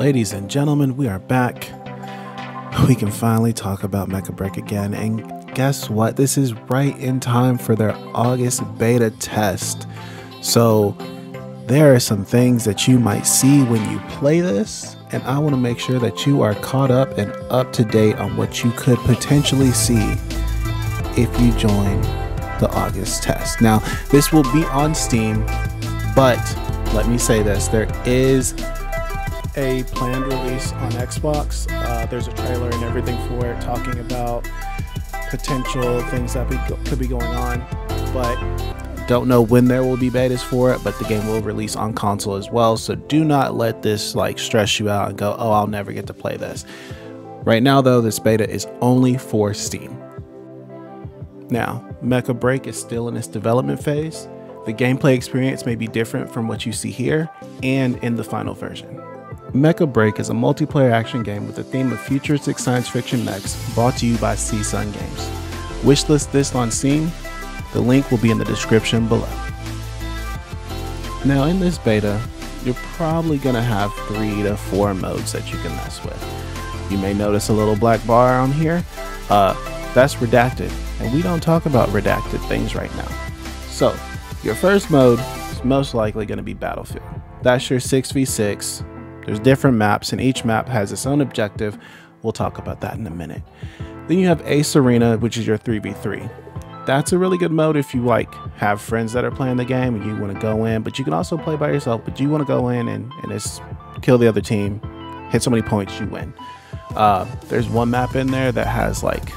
Ladies and gentlemen, we are back. We can finally talk about Mecha Break again, and guess what? This is right in time for their August beta test. So there are some things that you might see when you play this, and I want to make sure that you are caught up and up to date on what you could potentially see if you join the August test. Now, this will be on Steam, but let me say this, there is a planned release on Xbox. There's a trailer and everything for it talking about potential things that could be going on, but don't know when there will be betas for it. But the game will release on console as well, so do not let this like stress you out and go, oh, I'll never get to play this. Right now though, this beta is only for Steam. Now, Mecha Break is still in its development phase. The gameplay experience may be different from what you see here and in the final version. Mecha Break is a multiplayer action game with a theme of futuristic science fiction mechs, brought to you by Seasun Games. Wishlist this on Steam. The link will be in the description below. Now in this beta, you're probably going to have 3 to 4 modes that you can mess with. You may notice a little black bar on here. That's redacted, and we don't talk about redacted things right now. So your first mode is most likely going to be Battlefield. That's your 6v6. There's different maps, and each map has its own objective. We'll talk about that in a minute. Then you have Ace Arena, which is your 3v3. That's a really good mode if you like have friends that are playing the game and you want to go in, but you can also play by yourself, but you want to go in and just kill the other team, hit so many points, you win. There's one map in there that has like,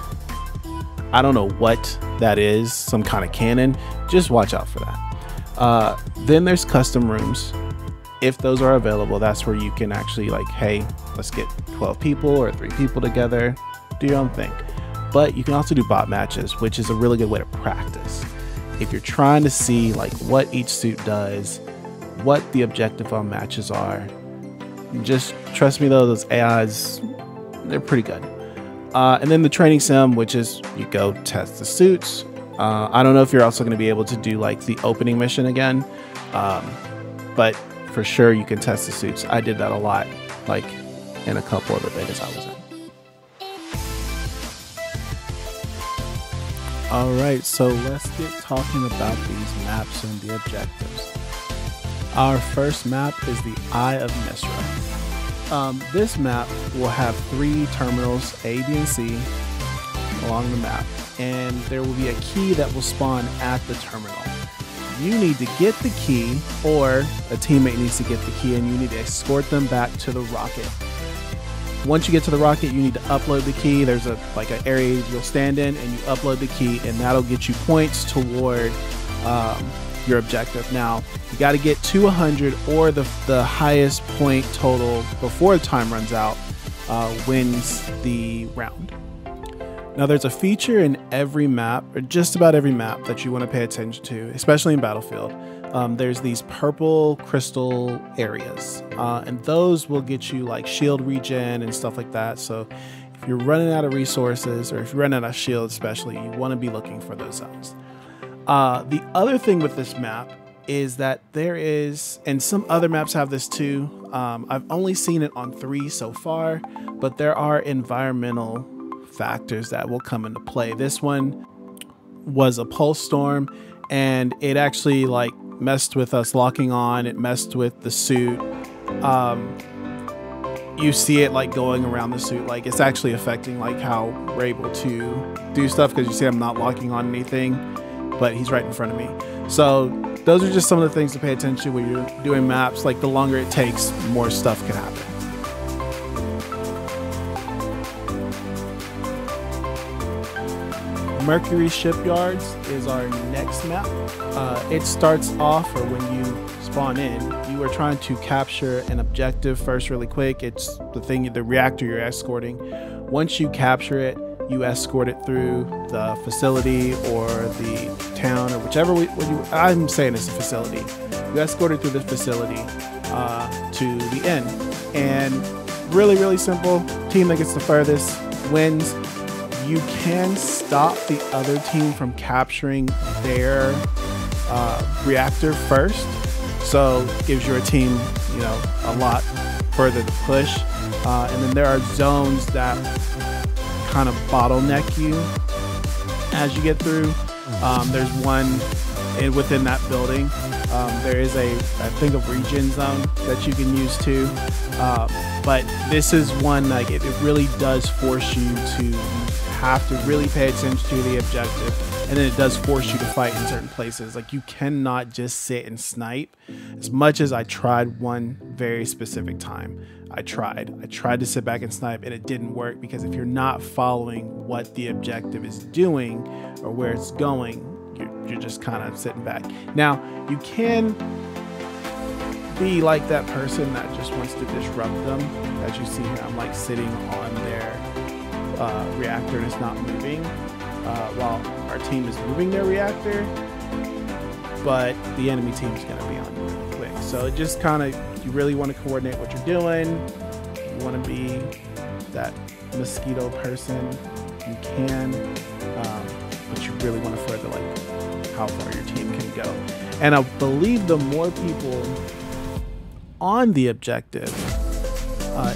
I don't know what that is, some kind of cannon. Just watch out for that. Then there's custom rooms. If those are available, that's where you can actually like, hey, let's get 12 people or 3 people together, do your own thing. But you can also do bot matches, which is a really good way to practice. If you're trying to see like what each suit does, what the objective on matches are, just trust me though, those AIs, they're pretty good. And then the training sim, which is you go test the suits. I don't know if you're also going to be able to do like the opening mission again, but for sure you can test the suits. I did that a lot, like in a couple of the betas I was in. All right, so let's get talking about these maps and the objectives. Our first map is the Eye of Misra. This map will have 3 terminals, A, B, and C, along the map, and there will be a key that will spawn at the terminal. You need to get the key, or a teammate needs to get the key, and you need to escort them back to the rocket. Once you get to the rocket, you need to upload the key. There's an area you'll stand in, and you upload the key, and that'll get you points toward your objective. Now, you got to get to 100, or the highest point total before the time runs out wins the round. Now, there's a feature in every map, or just about every map, that you want to pay attention to, especially in Battlefield. There's these purple crystal areas, and those will get you like shield regen and stuff like that. So if you're running out of resources, or if you're running out of shield especially, you want to be looking for those zones. The other thing with this map is that there is, and some other maps have this too, I've only seen it on 3 so far, but there are environmental factors that will come into play. This one was a pulse storm, and it actually like messed with us locking on. It messed with the suit. You see it like going around the suit, like it's actually affecting like how we're able to do stuff, because you see I'm not locking on anything, but he's right in front of me. So those are just some of the things to pay attention to when you're doing maps. Like the longer it takes, more stuff can happen. Mercury Shipyards is our next map. It starts off, or when you spawn in, you are trying to capture an objective first really quick. It's the reactor you're escorting. Once you capture it, you escort it through the facility or the town, or whichever I'm saying it's a facility. You escort it through the facility to the end. And really, really simple. Team that gets the furthest wins. You can stop the other team from capturing their reactor first, so it gives your team, a lot further to push. And then there are zones that kind of bottleneck you as you get through. There's one within that building. There is I think, a regen zone that you can use too. But this is one, like, it really does force you to have to really pay attention to the objective, and then it does force you to fight in certain places. Like, you cannot just sit and snipe. As much as I tried one very specific time, I tried to sit back and snipe, and it didn't work, because if you're not following what the objective is doing or where it's going, you're just kind of sitting back. Now, you can be like that person that just wants to disrupt them. As you see here, I'm like sitting on their reactor and it's not moving, while our team is moving their reactor, but the enemy team is going to be on really quick. So it just kind of, you really want to coordinate what you're doing. You want to be that mosquito person. You can, but you really want to further like how far your team can go. And I believe the more people on the objective,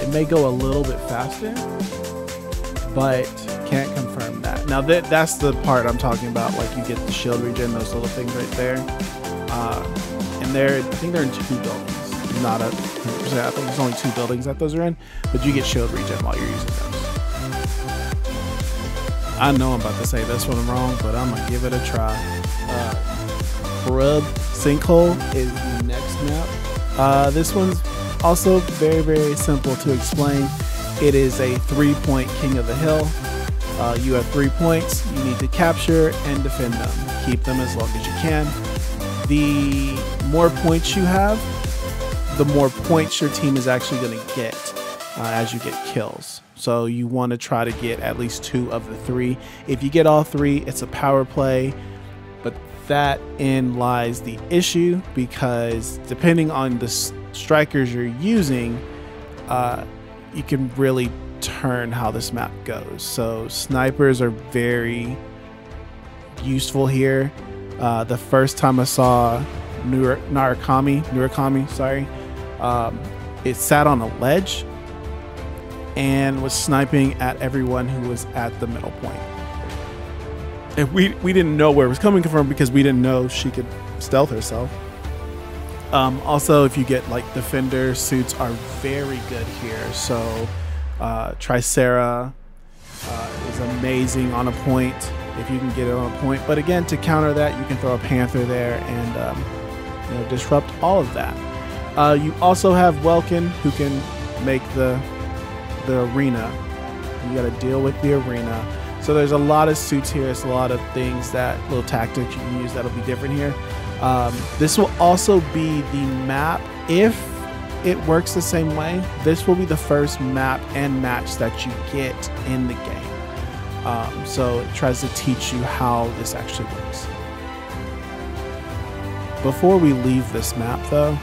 it may go a little bit faster, but can't confirm that. Now that's the part I'm talking about. Like, you get the shield regen, those little things right there, and I think they're in 2 buildings. Not a 100%. I think there's only 2 buildings that those are in, but you get shield regen while you're using those. I know I'm about to say this one wrong, but I'm gonna give it a try. Grub Sinkhole is the next map. This one's also very, very simple to explain. It is a 3-point king of the hill. You have 3 points. You need to capture and defend them. Keep them as long as you can. The more points you have, the more points your team is actually going to get as you get kills. So you want to try to get at least 2 of the 3. If you get all 3, it's a power play. But that in lies the issue, because depending on the strikers you're using, you can really turn how this map goes. So snipers are very useful here. The first time I saw Murakami, sorry, it sat on a ledge and was sniping at everyone who was at the middle point. And we didn't know where it was coming from, because we didn't know she could stealth herself. Also, if you get like defender suits, are very good here. So Tricera is amazing on a point if you can get it on a point. But again, to counter that, you can throw a Panther there and disrupt all of that. You also have Welkin, who can make the arena. You got to deal with the arena. So there's a lot of suits here. It's a lot of things, that little tactics you can use that'll be different here. This will also be the map, if it works the same way, this will be the first map and match that you get in the game. So it tries to teach you how this actually works. Before we leave this map though,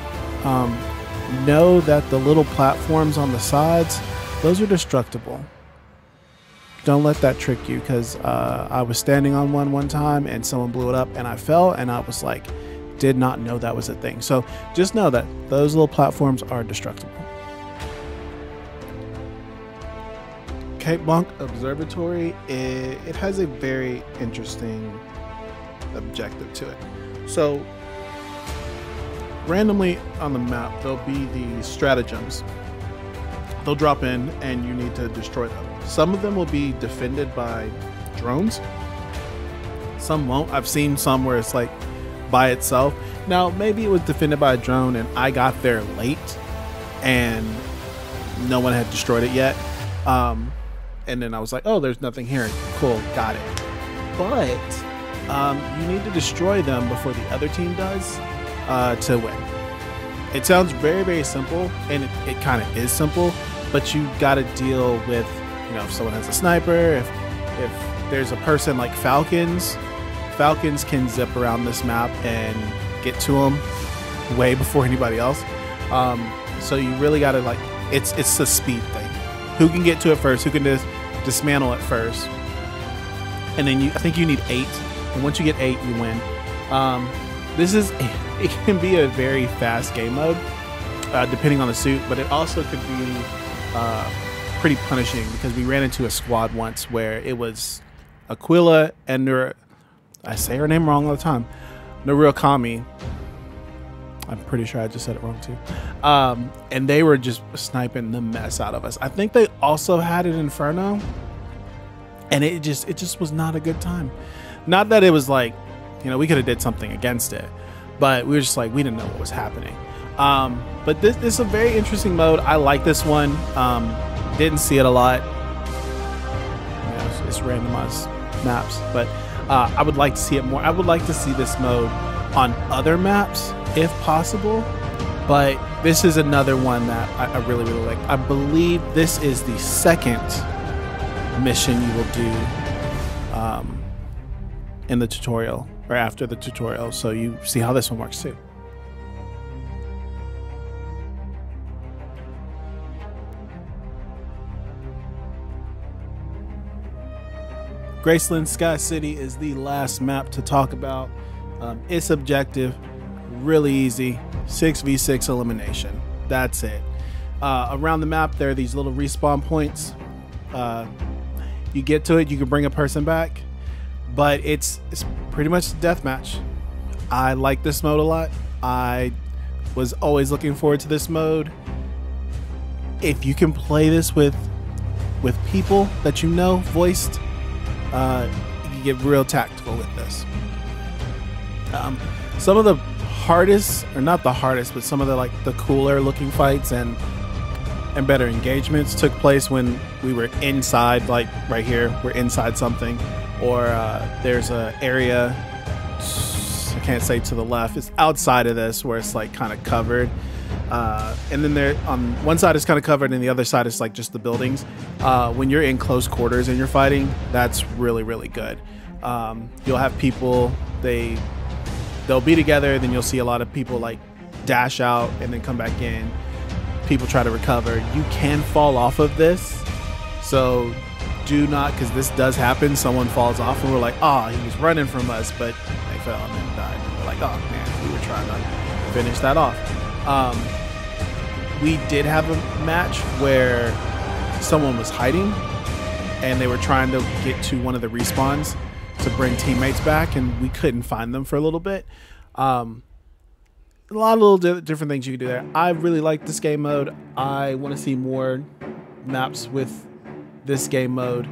know that the little platforms on the sides, those are destructible. Don't let that trick you, because I was standing on one time and someone blew it up and I fell, and I was like, did not know that was a thing. So just know that those little platforms are destructible. Cape Blanc Observatory, it has a very interesting objective to it. So randomly on the map, there'll be these stratagems. They'll drop in and you need to destroy them. Some of them will be defended by drones. Some won't. I've seen some where it's like by itself. Now, maybe it was defended by a drone and I got there late and no one had destroyed it yet. And then I was like, oh, there's nothing here. Cool, got it. But you need to destroy them before the other team does to win. It sounds very, very simple, and it kind of is simple, but you got to deal with, if someone has a sniper, if there's a person like Falcons can zip around this map and get to them way before anybody else. So you really got to, it's a speed thing. Who can get to it first? Who can dismantle it first? And then I think you need 8. And once you get 8, you win. It can be a very fast game mode. depending on the suit, but it also could be pretty punishing because we ran into a squad once where it was Aquila and I say her name wrong all the time, Narukami. I'm pretty sure I just said it wrong too. And they were just sniping the mess out of us. I think they also had an Inferno, and it just was not a good time. Not that it was like, you know, we could have did something against it, but we were just like, we didn't know what was happening. But this is a very interesting mode. I like this one. Didn't see it a lot. You know, it's randomized maps, but I would like to see it more. I would like to see this mode on other maps if possible, but this is another one that I really like. I believe this is the second mission you will do in the tutorial or after the tutorial, so you see how this one works too. Graceland Sky City is the last map to talk about. It's objective, really easy, 6v6 elimination. That's it. Around the map, there are these little respawn points. You get to it, you can bring a person back, but it's pretty much a deathmatch. I like this mode a lot. I was always looking forward to this mode. If you can play this with people that you know, voiced, you can get real tactical with this. Some of the hardest, or not the hardest, but some of the cooler looking fights and better engagements took place when we were inside, like right here, we're inside something, or there's a area, I can't say to the left, it's outside of this where it's like kind of covered. And then there on one side is kind of covered and the other side is like just the buildings. When you're in close quarters and you're fighting, that's really, really good. You'll have people, they'll be together, then you'll see a lot of people like dash out and then come back in. People try to recover. You can fall off of this, so do not, because this does happen. Someone falls off and we're like, oh, he was running from us, but they fell and then died. We're like, oh man, we were trying to finish that off. We did have a match where someone was hiding and they were trying to get to one of the respawns to bring teammates back, and we couldn't find them for a little bit. A lot of little different things you can do there. I really like this game mode. I want to see more maps with this game mode.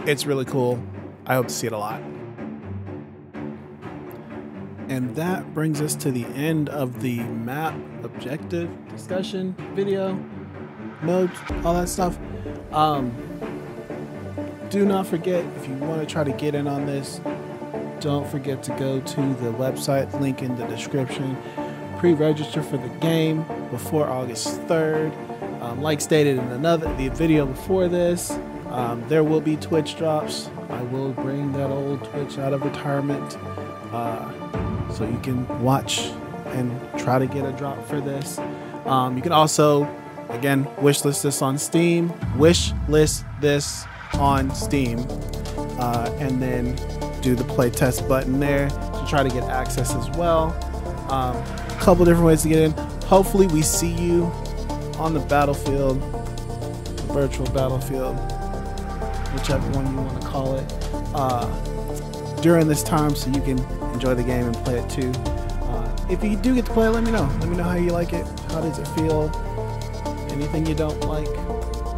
It's really cool. I hope to see it a lot. And that brings us to the end of the map objective discussion video, modes, all that stuff. Do not forget, if you want to try to get in on this, don't forget to go to the website, link in the description. Pre-register for the game before August 3rd. Like stated in the video before this, there will be Twitch drops. I will bring that old Twitch out of retirement, so you can watch and try to get a drop for this. You can also, again, wishlist this on Steam. And then do the play test button there to try to get access as well. A couple different ways to get in. Hopefully we see you on the battlefield, the virtual battlefield, whichever one you want to call it, during this time, so you can enjoy the game and play it too. If you do get to play it, let me know. Let me know how you like it. How does it feel? Anything you don't like,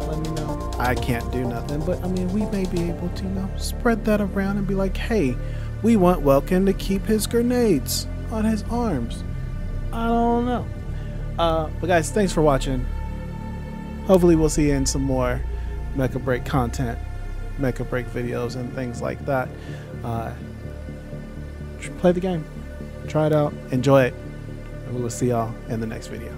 let me know. I can't do nothing, but I mean, we may be able to, you know, spread that around and be like, hey, we want Welkin to keep his grenades on his arms. I don't know. But guys, thanks for watching. Hopefully we'll see you in some more Mecha Break content, Mecha Break videos and things like that. Play the game, try it out, enjoy it, and we will see y'all in the next video.